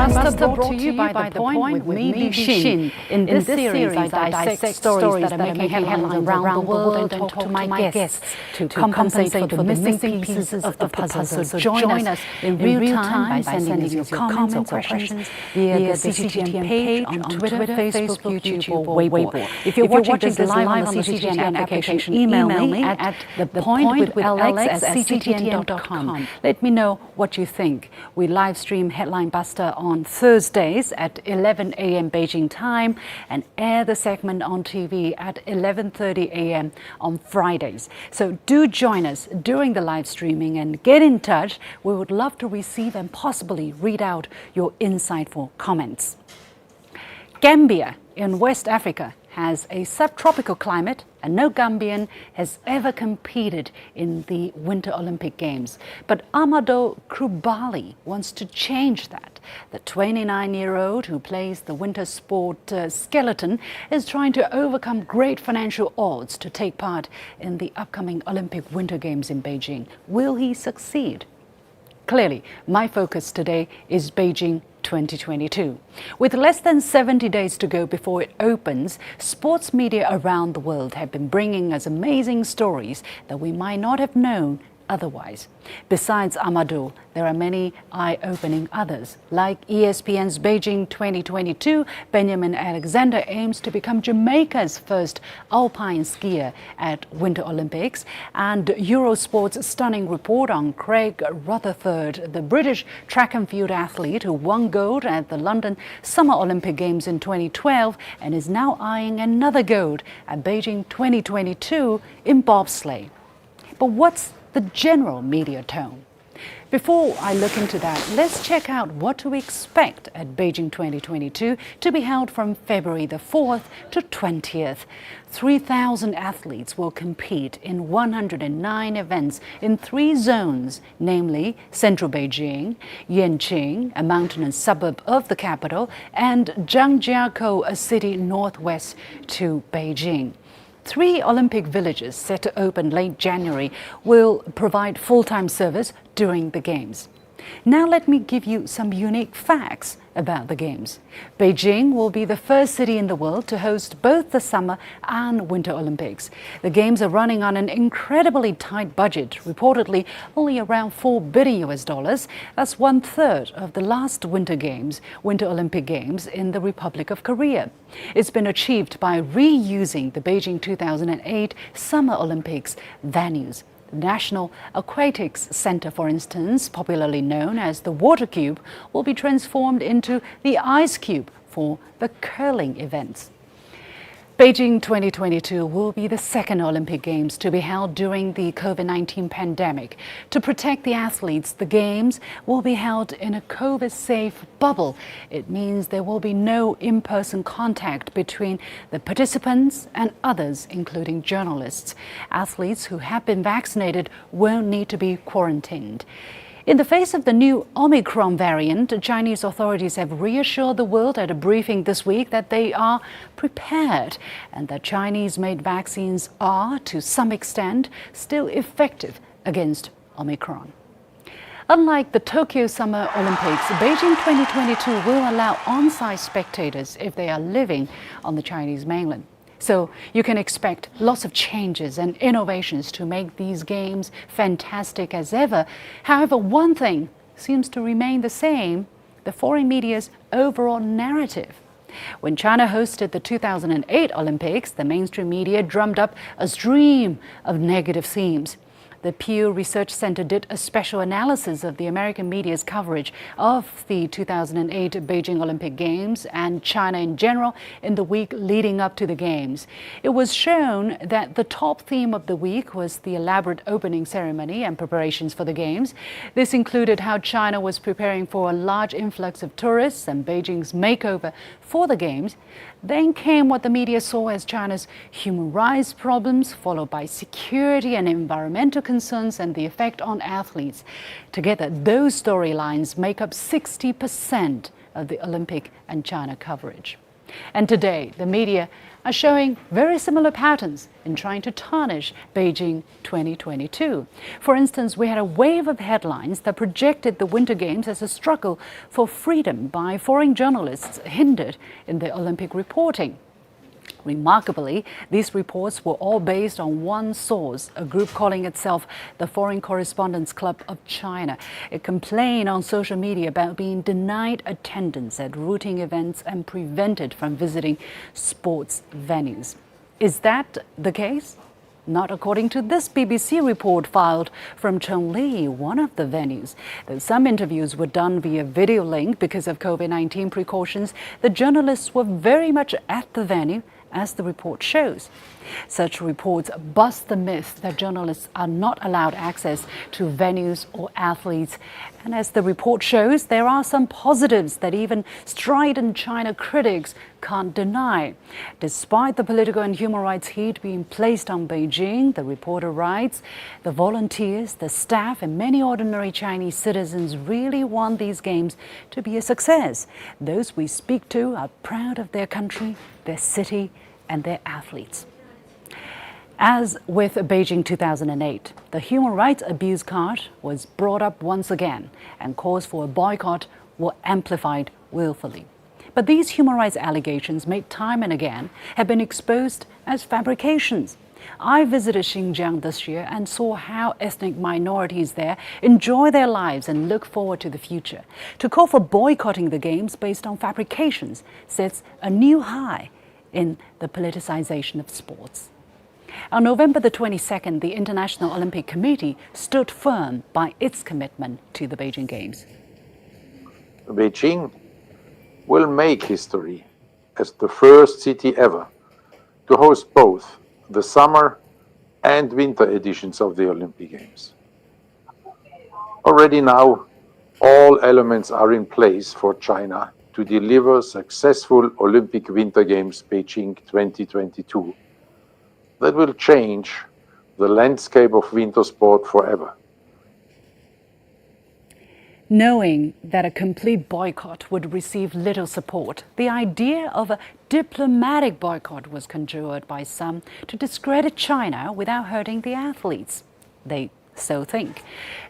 Buster brought to you by The Point with me, Xin. In this series, I dissect stories that are making headlines around the world and talk to my guests to compensate for the missing pieces of the puzzle. So join us in real time by sending us your comments or questions via the CGTN page on Twitter, Facebook, YouTube, or Weibo. If you're watching this live on the CGTN application, email me at thepointwithalex@cgtn.com. Let me know what you think. We live stream Headline Buster on Thursdays at 11 a.m. Beijing time and air the segment on TV at 11:30 a.m. on Fridays. So do join us during the live streaming and get in touch. We would love to receive and possibly read out your insightful comments. Gambia in West Africa has a subtropical climate, and no Gambian has ever competed in the Winter Olympic Games. But Amadou Krubali wants to change that. The 29-year-old who plays the winter sport skeleton is trying to overcome great financial odds to take part in the upcoming Olympic Winter Games in Beijing. Will he succeed? Clearly, my focus today is Beijing 2022. With less than 70 days to go before it opens, sports media around the world have been bringing us amazing stories that we might not have known otherwise. Besides Amadou, there are many eye-opening others. Like ESPN's Beijing 2022, Benjamin Alexander aims to become Jamaica's first alpine skier at Winter Olympics, and Eurosport's stunning report on Craig Rutherford, the British track and field athlete who won gold at the London Summer Olympic Games in 2012 and is now eyeing another gold at Beijing 2022 in bobsleigh. But what's the general media tone? Before I look into that, let's check out what to expect at Beijing 2022 to be held from February the 4th to 20th. 3,000 athletes will compete in 109 events in 3 zones, namely Central Beijing, Yanqing, a mountainous suburb of the capital, and Zhangjiakou, a city northwest to Beijing. 3 Olympic villages set to open late January will provide full-time service during the Games. Now let me give you some unique facts about the Games. Beijing will be the first city in the world to host both the Summer and Winter Olympics. The Games are running on an incredibly tight budget, reportedly only around $4 billion. That's 1/3 of the last Winter Olympic Games in the Republic of Korea. It's been achieved by reusing the Beijing 2008 Summer Olympics venues. The National Aquatics Center, for instance, popularly known as the Water Cube, will be transformed into the Ice Cube for the curling events. Beijing 2022 will be the second Olympic Games to be held during the COVID-19 pandemic. To protect the athletes, the Games will be held in a COVID-safe bubble. It means there will be no in-person contact between the participants and others, including journalists. Athletes who have been vaccinated won't need to be quarantined. In the face of the new Omicron variant, Chinese authorities have reassured the world at a briefing this week that they are prepared and that Chinese-made vaccines are, to some extent, still effective against Omicron. Unlike the Tokyo Summer Olympics, Beijing 2022 will allow on-site spectators if they are living on the Chinese mainland. So you can expect lots of changes and innovations to make these games fantastic as ever. However, one thing seems to remain the same: the foreign media's overall narrative. When China hosted the 2008 Olympics, the mainstream media drummed up a stream of negative themes. The Pew Research Center did a special analysis of the American media's coverage of the 2008 Beijing Olympic Games and China in general in the week leading up to the Games. It was shown that the top theme of the week was the elaborate opening ceremony and preparations for the Games. This included how China was preparing for a large influx of tourists and Beijing's makeover for the Games. Then came what the media saw as China's human rights problems, followed by security and environmental concerns and the effect on athletes. Together, those storylines make up 60% of the Olympic and China coverage. And today, the media are showing very similar patterns in trying to tarnish Beijing 2022. For instance, we had a wave of headlines that projected the Winter Games as a struggle for freedom by foreign journalists hindered in their Olympic reporting. Remarkably, these reports were all based on one source, a group calling itself the Foreign Correspondents Club of China. It complained on social media about being denied attendance at routine events and prevented from visiting sports venues. Is that the case? Not according to this BBC report filed from Chengli, one of the venues. Though some interviews were done via video link because of COVID-19 precautions, the journalists were very much at the venue, as the report shows. Such reports bust the myth that journalists are not allowed access to venues or athletes. And as the report shows, there are some positives that even strident China critics can't deny. Despite the political and human rights heat being placed on Beijing, the reporter writes, the volunteers, the staff, and many ordinary Chinese citizens really want these games to be a success. Those we speak to are proud of their country, their city, and their athletes. As with Beijing 2008, the human rights abuse card was brought up once again, and calls for a boycott were amplified willfully. But these human rights allegations, made time and again, have been exposed as fabrications. I visited Xinjiang this year and saw how ethnic minorities there enjoy their lives and look forward to the future. To call for boycotting the games based on fabrications sets a new high in the politicization of sports. On November the 22nd, the International Olympic Committee stood firm by its commitment to the Beijing Games. Beijing will make history as the first city ever to host both the summer and winter editions of the Olympic Games. Already now, all elements are in place for China to deliver successful Olympic Winter Games Beijing 2022 that will change the landscape of winter sport forever. Knowing that a complete boycott would receive little support, the idea of a diplomatic boycott was conjured by some to discredit China without hurting the athletes. They so think.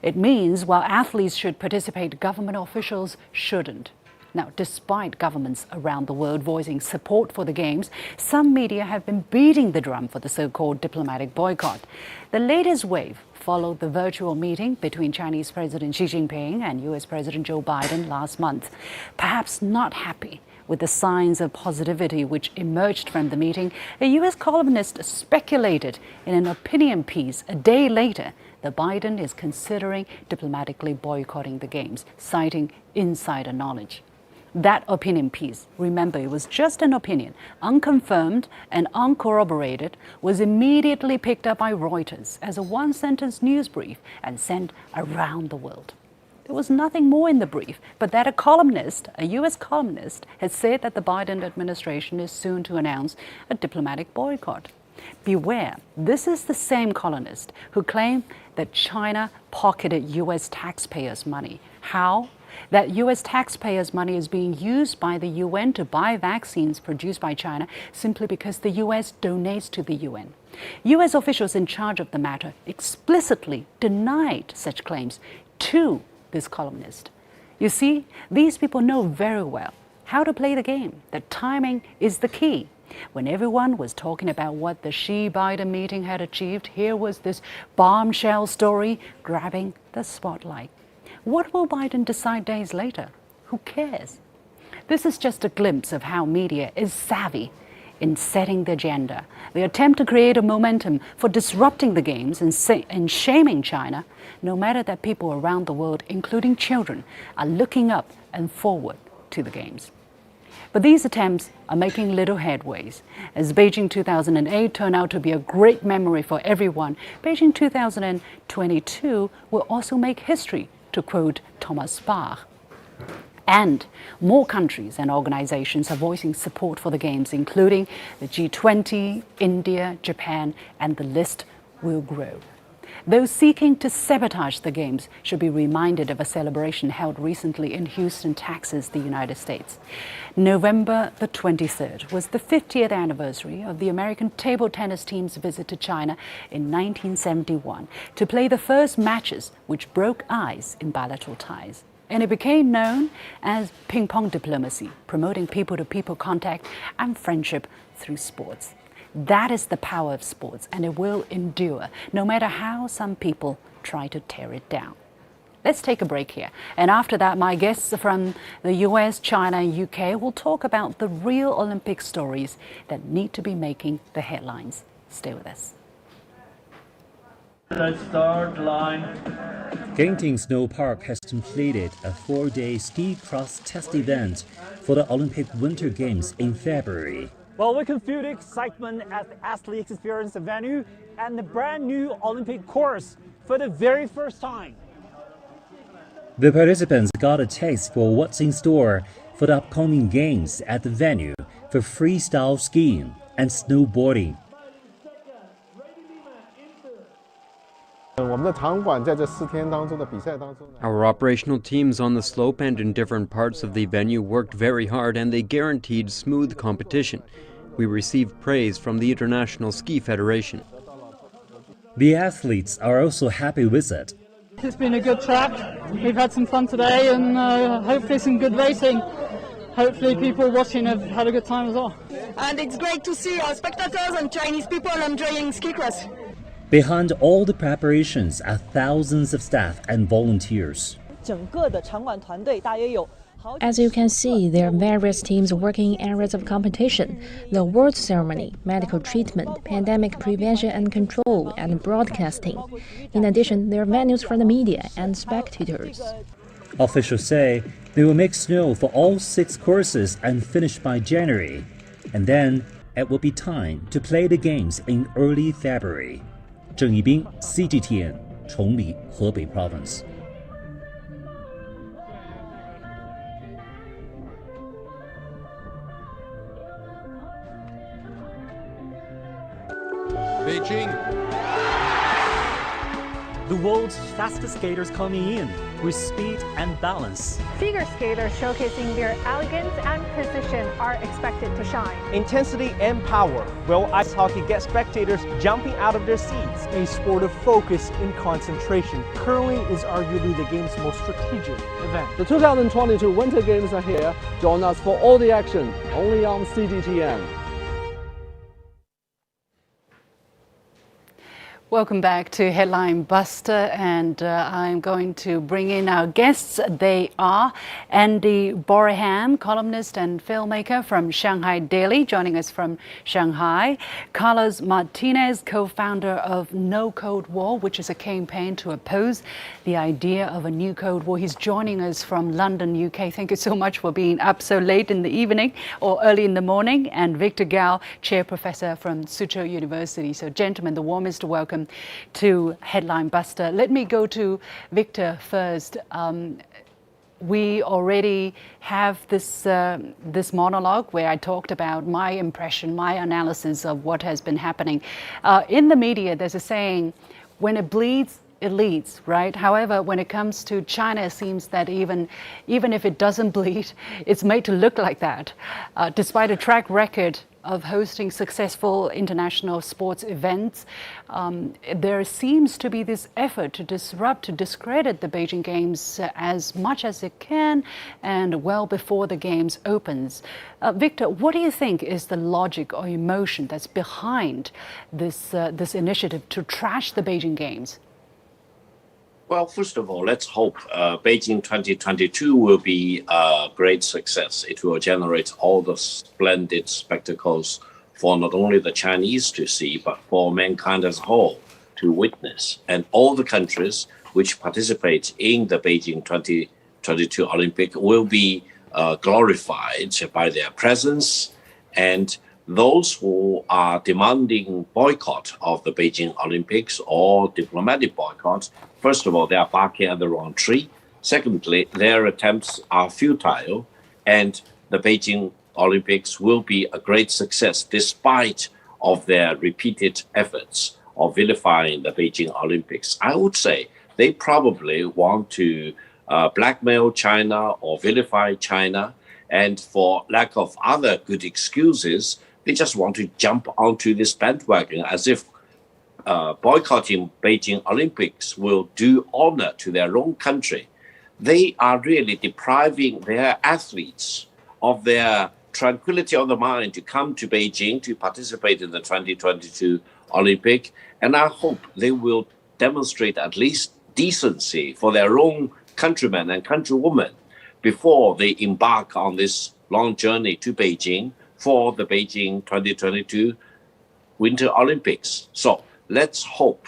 It means while athletes should participate, government officials shouldn't. Now, despite governments around the world voicing support for the Games, some media have been beating the drum for the so-called diplomatic boycott. The latest wave followed the virtual meeting between Chinese President Xi Jinping and US President Joe Biden last month. Perhaps not happy with the signs of positivity which emerged from the meeting, a US columnist speculated in an opinion piece a day later that Biden is considering diplomatically boycotting the Games, citing insider knowledge. That opinion piece, remember it was just an opinion, unconfirmed and uncorroborated, was immediately picked up by Reuters as a one-sentence news brief and sent around the world. There was nothing more in the brief, but that a US columnist, had said that the Biden administration is soon to announce a diplomatic boycott. Beware, this is the same columnist who claimed that China pocketed US taxpayers' money. How? That US taxpayers' money is being used by the UN to buy vaccines produced by China simply because the US donates to the UN. US officials in charge of the matter explicitly denied such claims to this columnist. You see, these people know very well how to play the game, that timing is the key. When everyone was talking about what the Xi-Biden meeting had achieved, here was this bombshell story grabbing the spotlight. What will Biden decide days later? Who cares? This is just a glimpse of how media is savvy in setting the agenda. They attempt to create a momentum for disrupting the Games and shaming China, no matter that people around the world, including children, are looking up and forward to the Games. But these attempts are making little headways. As Beijing 2008 turned out to be a great memory for everyone, Beijing 2022 will also make history, to quote Thomas Bach. And more countries and organizations are voicing support for the Games, including the G20, India, Japan, and the list will grow. Those seeking to sabotage the Games should be reminded of a celebration held recently in Houston, Texas, the United States. November the 23rd was the 50th anniversary of the American table tennis team's visit to China in 1971 to play the first matches which broke ice in bilateral ties. And it became known as ping pong diplomacy, promoting people-to-people contact and friendship through sports. That is the power of sports, and it will endure, no matter how some people try to tear it down. Let's take a break here. And after that, my guests from the US, China, and UK will talk about the real Olympic stories that need to be making the headlines. Stay with us. Let's start line. Genting Snow Park has completed a 4-day ski cross test event for the Olympic Winter Games in February. Well, we can feel the excitement as the athletes experience the venue and the brand new Olympic course for the very first time. The participants got a taste for what's in store for the upcoming games at the venue for freestyle skiing and snowboarding. Our operational teams on the slope and in different parts of the venue worked very hard, and they guaranteed smooth competition. We received praise from the International Ski Federation. The athletes are also happy with it. It's been a good track. We've had some fun today and hopefully some good racing. Hopefully people watching have had a good time as well. And it's great to see our spectators and Chinese people enjoying ski cross. Behind all the preparations are thousands of staff and volunteers. As you can see, there are various teams working in areas of competition: the award ceremony, medical treatment, pandemic prevention and control, and broadcasting. In addition, there are venues for the media and spectators. Officials say they will make snow for all 6 courses and finish by January. And then it will be time to play the games in early February. 郑一斌 CGTN 崇礼河北 Province. Beijing. The world's fastest skaters coming in with speed and balance. Figure skaters showcasing their elegance and precision are expected to shine. Intensity and power, while ice hockey gets spectators jumping out of their seats. A sport of focus and concentration. Curling is arguably the game's most strategic event. The 2022 Winter Games are here. Join us for all the action, only on CGTN. Welcome back to Headline Buster, and I'm going to bring in our guests. They are Andy Boreham, columnist and filmmaker from Shanghai Daily, joining us from Shanghai. Carlos Martinez, co-founder of No Cold War, which is a campaign to oppose the idea of a new Cold War. He's joining us from London, UK. Thank you so much for being up so late in the evening or early in the morning. And Victor Gao, chair professor from Suzhou University. So gentlemen, the warmest welcome to Headline Buster. Let me go to Victor first. We already have this monologue where I talked about my impression, my analysis of what has been happening. In the media, there's a saying, when it bleeds, it leads, right? However, when it comes to China, it seems that even if it doesn't bleed, it's made to look like that. Despite a track record of hosting successful international sports events, there seems to be this effort to disrupt, to discredit the Beijing Games as much as it can and well before the Games opens. Victor, what do you think is the logic or emotion that's behind this initiative to trash the Beijing Games? Well, first of all, let's hope Beijing 2022 will be a great success. It will generate all the splendid spectacles for not only the Chinese to see, but for mankind as a whole to witness. And all the countries which participate in the Beijing 2022 Olympic will be glorified by their presence. And those who are demanding boycott of the Beijing Olympics or diplomatic boycott, first of all, they are barking at the wrong tree. Secondly, their attempts are futile, and the Beijing Olympics will be a great success despite of their repeated efforts or vilifying the Beijing Olympics. I would say they probably want to blackmail China or vilify China, and for lack of other good excuses, they just want to jump onto this bandwagon as if boycotting Beijing Olympics will do honor to their own country. They are really depriving their athletes of their tranquility of the mind to come to Beijing to participate in the 2022 Olympic. And I hope they will demonstrate at least decency for their own countrymen and countrywomen before they embark on this long journey to Beijing for the Beijing 2022 Winter Olympics. So let's hope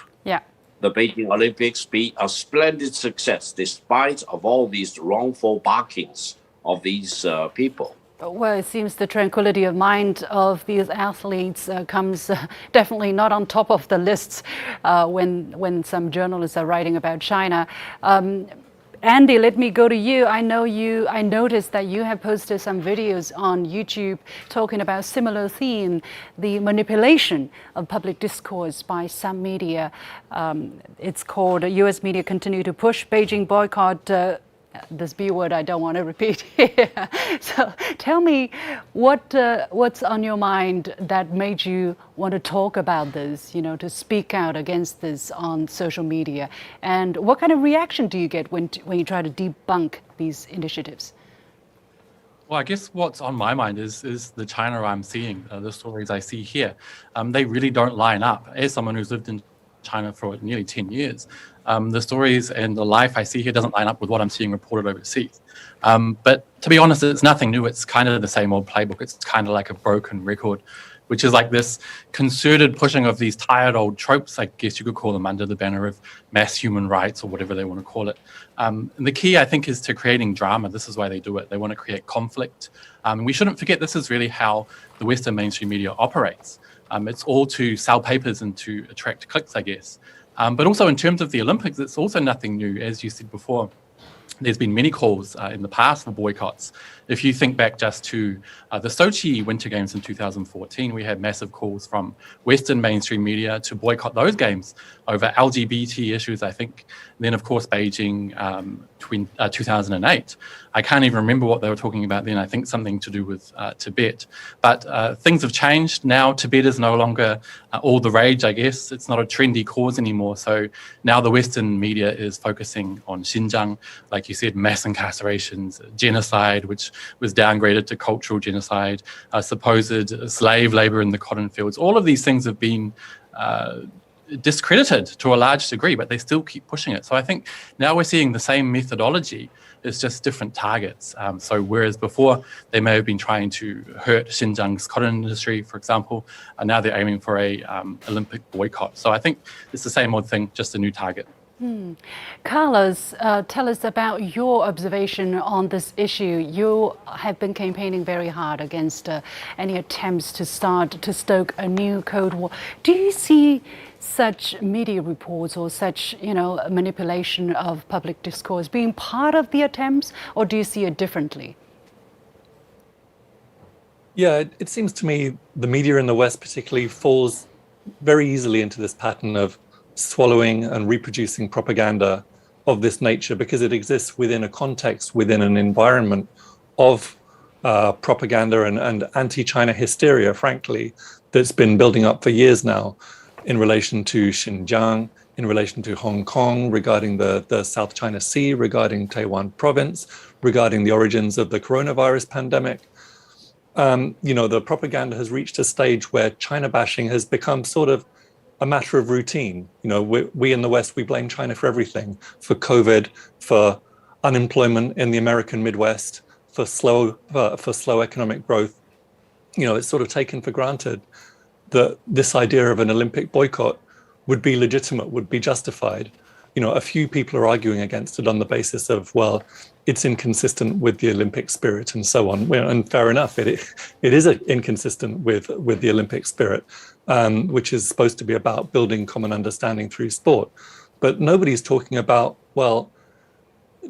the Beijing Olympics be a splendid success despite of all these wrongful barkings of these people. Well, it seems the tranquility of mind of these athletes comes definitely not on top of the lists when some journalists are writing about China. Andy, let me go to you. I noticed that you have posted some videos on YouTube talking about similar theme, the manipulation of public discourse by some media. It's called U.S. media continue to push Beijing boycott. This B word I don't want to repeat here. So tell me what's on your mind that made you want to talk about this, to speak out against this on social media, and what kind of reaction do you get when you try to debunk these initiatives? Well, I guess what's on my mind is the China I'm seeing, the stories I see here. They really don't line up. As someone who's lived in China for nearly 10 years, the stories and the life I see here doesn't line up with what I'm seeing reported overseas. But to be honest, it's nothing new. It's kind of the same old playbook. It's kind of like a broken record, which is like this concerted pushing of these tired old tropes, I guess you could call them, under the banner of mass human rights or whatever they want to call it. And the key, I think, is to creating drama. This is why they do it. They want to create conflict. And we shouldn't forget this is really how the Western mainstream media operates. It's all to sell papers and to attract clicks, I guess. But also in terms of the Olympics, it's also nothing new. As you said before, there's been many calls in the past for boycotts. If you think back just to the Sochi Winter Games in 2014, we had massive calls from Western mainstream media to boycott those games over LGBT issues, I think. And then, of course, Beijing 2008. I can't even remember what they were talking about then. I think something to do with Tibet. But things have changed. Now Tibet is no longer all the rage, I guess. It's not a trendy cause anymore. So now the Western media is focusing on Xinjiang, like you said, mass incarcerations, genocide, which was downgraded to cultural genocide, supposed slave labor in the cotton fields. All of these things have been discredited to a large degree, but they still keep pushing it. So I think now we're seeing the same methodology, it's just different targets. So whereas before they may have been trying to hurt Xinjiang's cotton industry, for example, and now they're aiming for a Olympic boycott. So I think it's the same old thing, just a new target. Carlos, tell us about your observation on this issue. You have been campaigning very hard against any attempts to stoke a new Cold War. Do you see such media reports or such, manipulation of public discourse being part of the attempts, or do you see it differently? Yeah, it seems to me the media in the West particularly falls very easily into this pattern of swallowing and reproducing propaganda of this nature because it exists within a context, within an environment of propaganda and anti-China hysteria, frankly, that's been building up for years now in relation to Xinjiang, in relation to Hong Kong, regarding the South China Sea, regarding Taiwan province, regarding the origins of the coronavirus pandemic. The propaganda has reached a stage where China bashing has become sort of a matter of routine. We in the West, we blame China for everything, for COVID, for unemployment in the American Midwest, for slow economic growth. It's sort of taken for granted that this idea of an Olympic boycott would be legitimate, would be justified. A few people are arguing against it on the basis of, well, it's inconsistent with the Olympic spirit and so on. And fair enough, it is inconsistent with the Olympic spirit, which is supposed to be about building common understanding through sport. But nobody's talking about, well,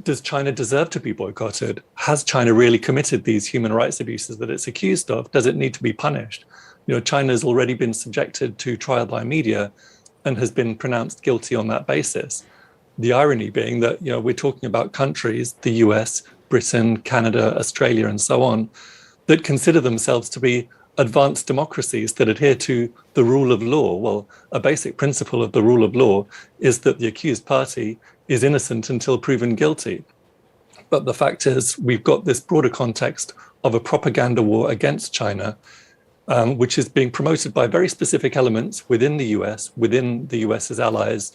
does China deserve to be boycotted? Has China really committed these human rights abuses that it's accused of? Does it need to be punished? China has already been subjected to trial by media and has been pronounced guilty on that basis. The irony being that, we're talking about countries, the US, Britain, Canada, Australia, and so on, that consider themselves to be advanced democracies that adhere to the rule of law. Well, a basic principle of the rule of law is that the accused party is innocent until proven guilty. But the fact is, we've got this broader context of a propaganda war against China, which is being promoted by very specific elements within the US's allies,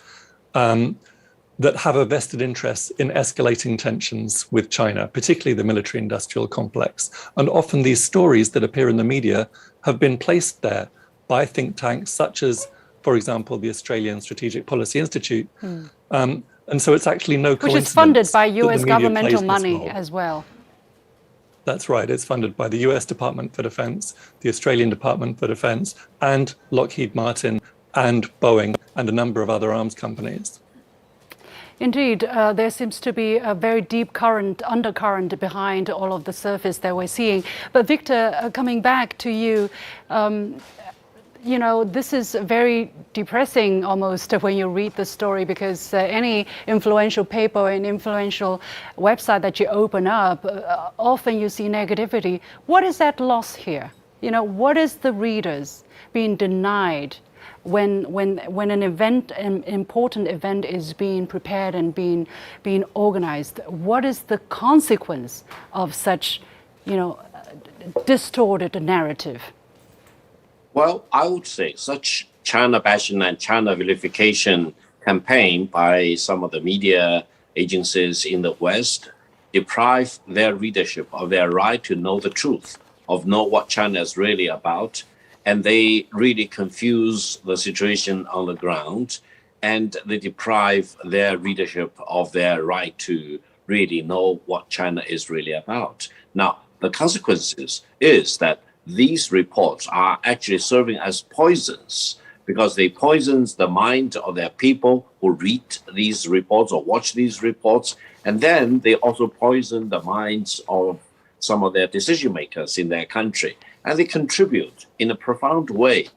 that have a vested interest in escalating tensions with China, particularly the military-industrial complex. And often these stories that appear in the media have been placed there by think tanks such as, for example, the Australian Strategic Policy Institute. And so it's actually no coincidence. Which is funded by US governmental money as well. That's right. It's funded by the US Department for Defense, the Australian Department for Defense, and Lockheed Martin and Boeing and a number of other arms companies. Indeed, there seems to be a very deep undercurrent behind all of the surface that we're seeing. But Victor, coming back to you, this is very depressing almost when you read the story, because any influential paper and influential website that you open up, often you see negativity. What is that loss here? What is the readers being denied when an event, an important event is being prepared and being organized? What is the consequence of such, distorted narrative? Well, I would say such China bashing and China vilification campaign by some of the media agencies in the West deprive their readership of their right to know the truth, of know what China is really about. And they really confuse the situation on the ground, and they deprive their readership of their right to really know what China is really about. Now, the consequences is that these reports are actually serving as poisons, because they poison the mind of their people who read these reports or watch these reports. And then they also poison the minds of some of their decision makers in their country. And they contribute in a profound way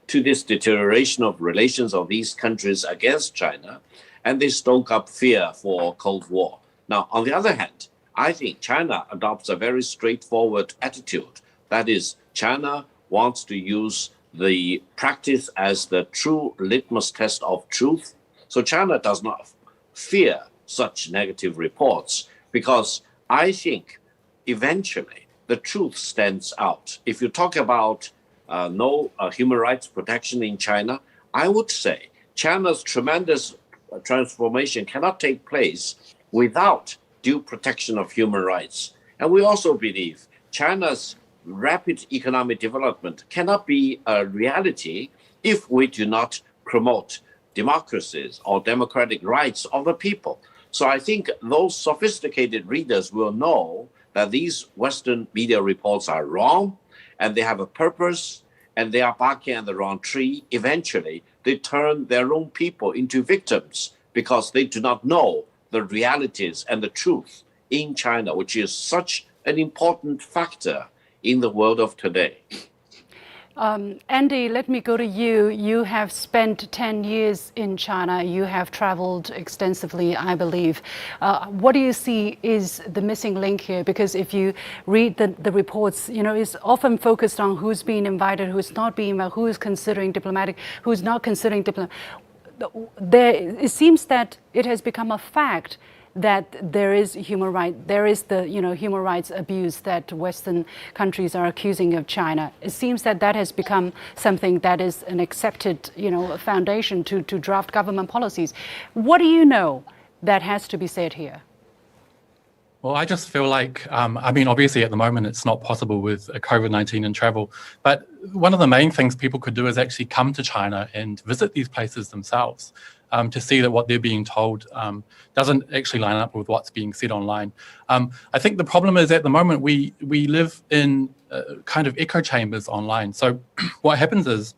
to this deterioration of relations of these countries against China. And they stoke up fear for Cold War. Now, on the other hand, I think China adopts a very straightforward attitude. That is, China wants to use the practice as the true litmus test of truth. So China does not fear such negative reports, because I think eventually the truth stands out. If you talk about no human rights protection in China, I would say China's tremendous transformation cannot take place without due protection of human rights. And we also believe China's rapid economic development cannot be a reality if we do not promote democracies or democratic rights of the people. So I think those sophisticated readers will know that these Western media reports are wrong, and they have a purpose, and they are barking at the wrong tree. Eventually, they turn their own people into victims because they do not know the realities and the truth in China, which is such an important factor in the world of today. Andy, let me go to you. You have spent 10 years in China. You have traveled extensively, I believe. What do you see is the missing link here? Because if you read the reports, it's often focused on who's being invited, who's not being invited, who is considering diplomatic, who's not considering diplomatic. It seems that it has become a fact that there is human rights abuse that Western countries are accusing of China. It seems that has become something that is an accepted, foundation to draft government policies. What do you know that has to be said here? Well, I just feel like, obviously at the moment it's not possible with COVID-19 and travel, but one of the main things people could do is actually come to China and visit these places themselves. To see that what they're being told doesn't actually line up with what's being said online. I think the problem is at the moment we live in kind of echo chambers online. So what happens is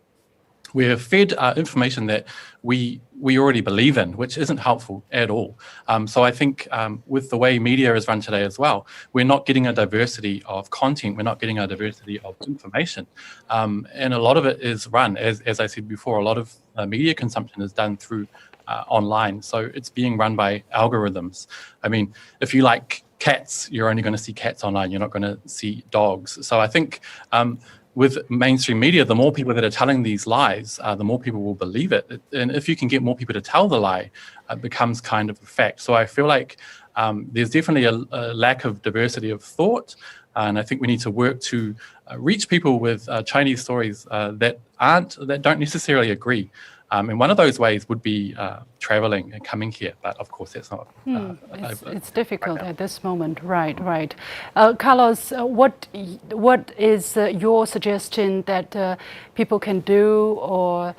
we're fed information that we already believe in, which isn't helpful at all. So I think with the way media is run today as well, we're not getting a diversity of content, we're not getting a diversity of information. And a lot of it is run, as I said before, a lot of media consumption is done through online. So it's being run by algorithms. I mean, if you like cats, you're only going to see cats online, you're not going to see dogs. So I think with mainstream media, the more people that are telling these lies, the more people will believe it. And if you can get more people to tell the lie, it becomes kind of a fact. So I feel like there's definitely a lack of diversity of thought. And I think we need to work to reach people with Chinese stories that don't necessarily agree. And one of those ways would be traveling and coming here, but of course that's not. It's difficult at this moment, right. Carlos, what is your suggestion that people can do, or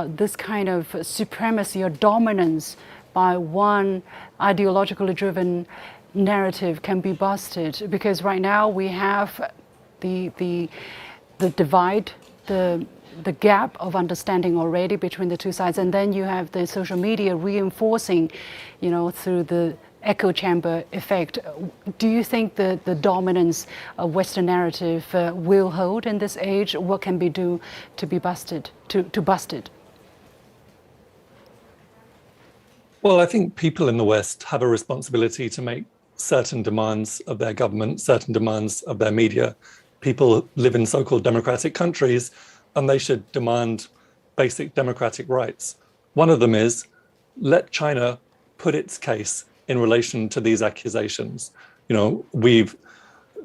this kind of supremacy or dominance by one ideologically driven narrative can be busted? Because right now we have the divide, the gap of understanding already between the two sides, and then you have the social media reinforcing, through the echo chamber effect. Do you think the dominance of Western narrative will hold in this age? What can be do to be busted, to bust it? Well, I think people in the West have a responsibility to make certain demands of their government, certain demands of their media. People live in so-called democratic countries, and they should demand basic democratic rights. One of them is let China put its case in relation to these accusations. We've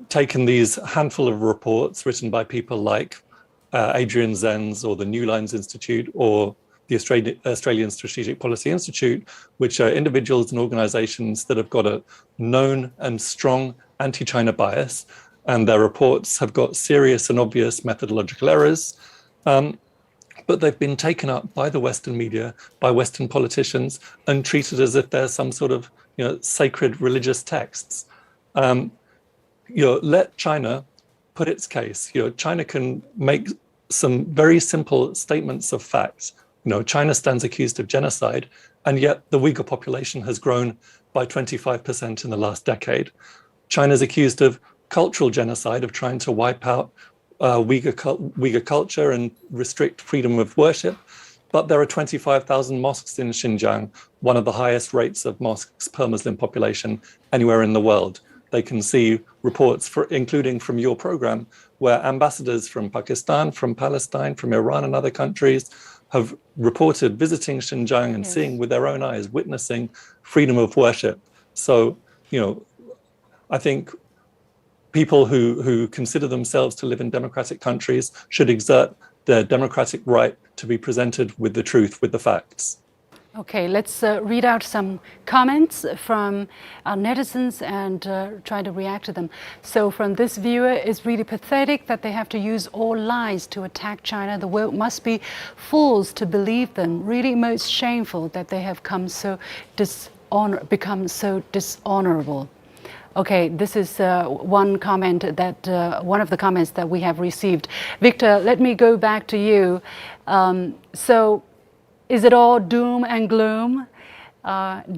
taken these handful of reports written by people like Adrian Zenz or the New Lines Institute or the Australian Strategic Policy Institute, which are individuals and organizations that have got a known and strong anti-China bias, and their reports have got serious and obvious methodological errors. But they've been taken up by the Western media, by Western politicians, and treated as if they're some sort of sacred religious texts. Let China put its case. China can make some very simple statements of facts. China stands accused of genocide, and yet the Uyghur population has grown by 25% in the last decade. China's accused of cultural genocide, of trying to wipe out Uyghur culture and restrict freedom of worship. But there are 25,000 mosques in Xinjiang, one of the highest rates of mosques per Muslim population anywhere in the world. They can see reports, including from your program, where ambassadors from Pakistan, from Palestine, from Iran and other countries have reported visiting Xinjiang and seeing with their own eyes, witnessing freedom of worship. So, I think people who consider themselves to live in democratic countries should exert their democratic right to be presented with the truth, with the facts. Okay, let's read out some comments from our netizens and try to react to them. So from this viewer, it's really pathetic that they have to use all lies to attack China. The world must be fools to believe them. Really most shameful that they have become so dishonorable. Okay, this is one of the comments that we have received. Victor, let me go back to you. So is it all doom and gloom?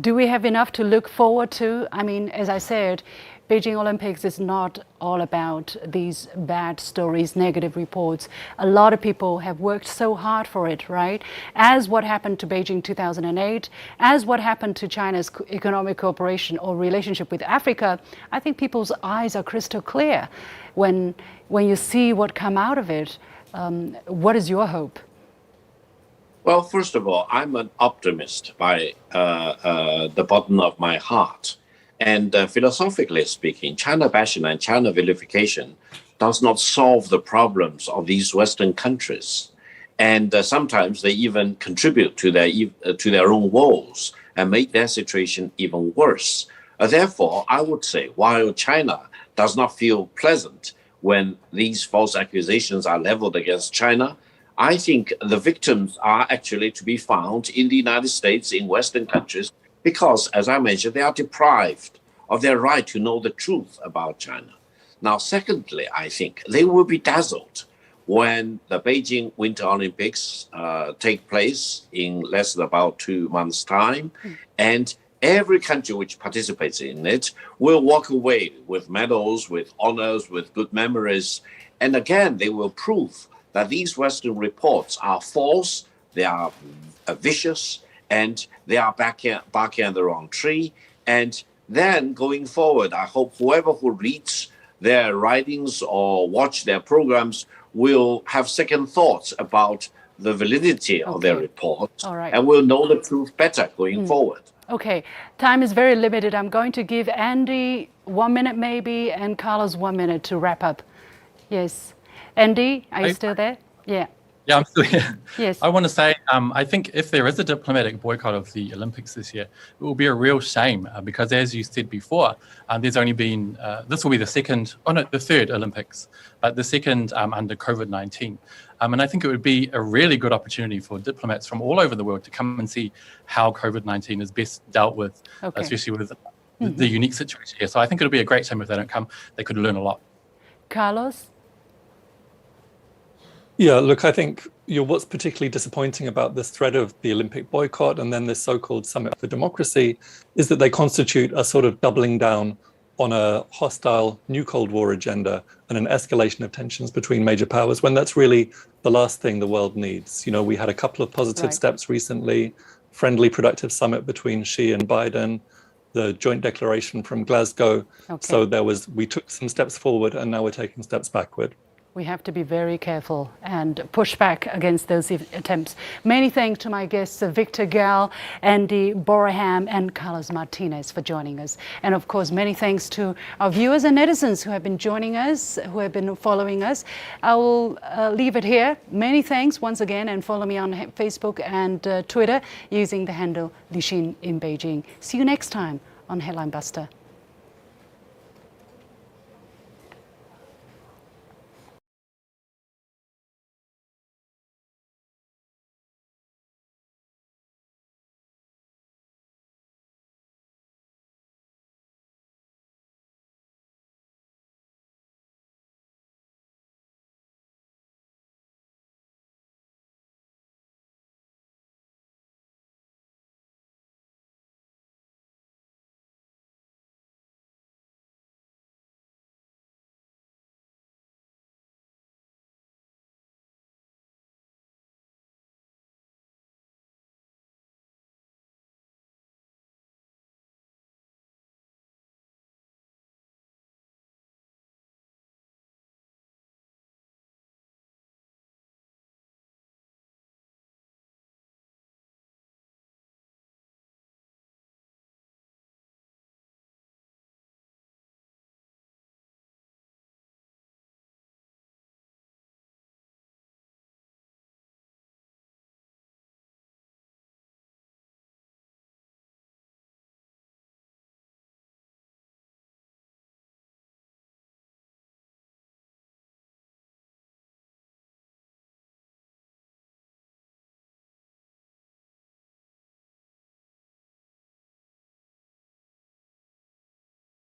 Do we have enough to look forward to? I mean, as I said, Beijing Olympics is not all about these bad stories, negative reports. A lot of people have worked so hard for it, right? As what happened to Beijing 2008, as what happened to China's economic cooperation or relationship with Africa, I think people's eyes are crystal clear when you see what come out of it. What is your hope? Well, first of all, I'm an optimist by the bottom of my heart. And philosophically speaking, China bashing and China vilification does not solve the problems of these Western countries. And sometimes they even contribute to their own woes and make their situation even worse. Therefore, I would say, while China does not feel pleasant when these false accusations are leveled against China, I think the victims are actually to be found in the United States, in Western countries, because, as I mentioned, they are deprived of their right to know the truth about China. Now, secondly, I think they will be dazzled when the Beijing Winter Olympics take place in less than about 2 months' time, and every country which participates in it will walk away with medals, with honors, with good memories. And again, they will prove that these Western reports are false, they are vicious, and they are barking at the wrong tree. And then going forward, I hope whoever who reads their writings or watch their programs will have second thoughts about the validity of their reports, and will know the truth better going forward. Okay, time is very limited. I'm going to give Andy 1 minute maybe, and Carlos 1 minute to wrap up. Yes. Andy, are you still there? Yeah. Yeah, I'm still here. Yes. I want to say, I think if there is a diplomatic boycott of the Olympics this year, it will be a real shame because, as you said before, there's only been, this will be the third Olympics, but the second under COVID-19. And I think it would be a really good opportunity for diplomats from all over the world to come and see how COVID-19 is best dealt with, especially with the unique situation here. So I think it'll be a great shame if they don't come. They could learn a lot. Carlos? Yeah, look, I think what's particularly disappointing about this threat of the Olympic boycott and then this so-called Summit for Democracy is that they constitute a sort of doubling down on a hostile new Cold War agenda and an escalation of tensions between major powers, when that's really the last thing the world needs. You know, we had a couple of positive steps recently, friendly, productive summit between Xi and Biden, the joint declaration from Glasgow. So we took some steps forward and now we're taking steps backward. We have to be very careful and push back against those attempts. Many thanks to my guests, Victor Gall, Andy Boraham, and Carlos Martinez for joining us. And of course, many thanks to our viewers and netizens who have been joining us, who have been following us. I will leave it here. Many thanks once again, and follow me on Facebook and Twitter using the handle Lixin in Beijing. See you next time on Headline Buster.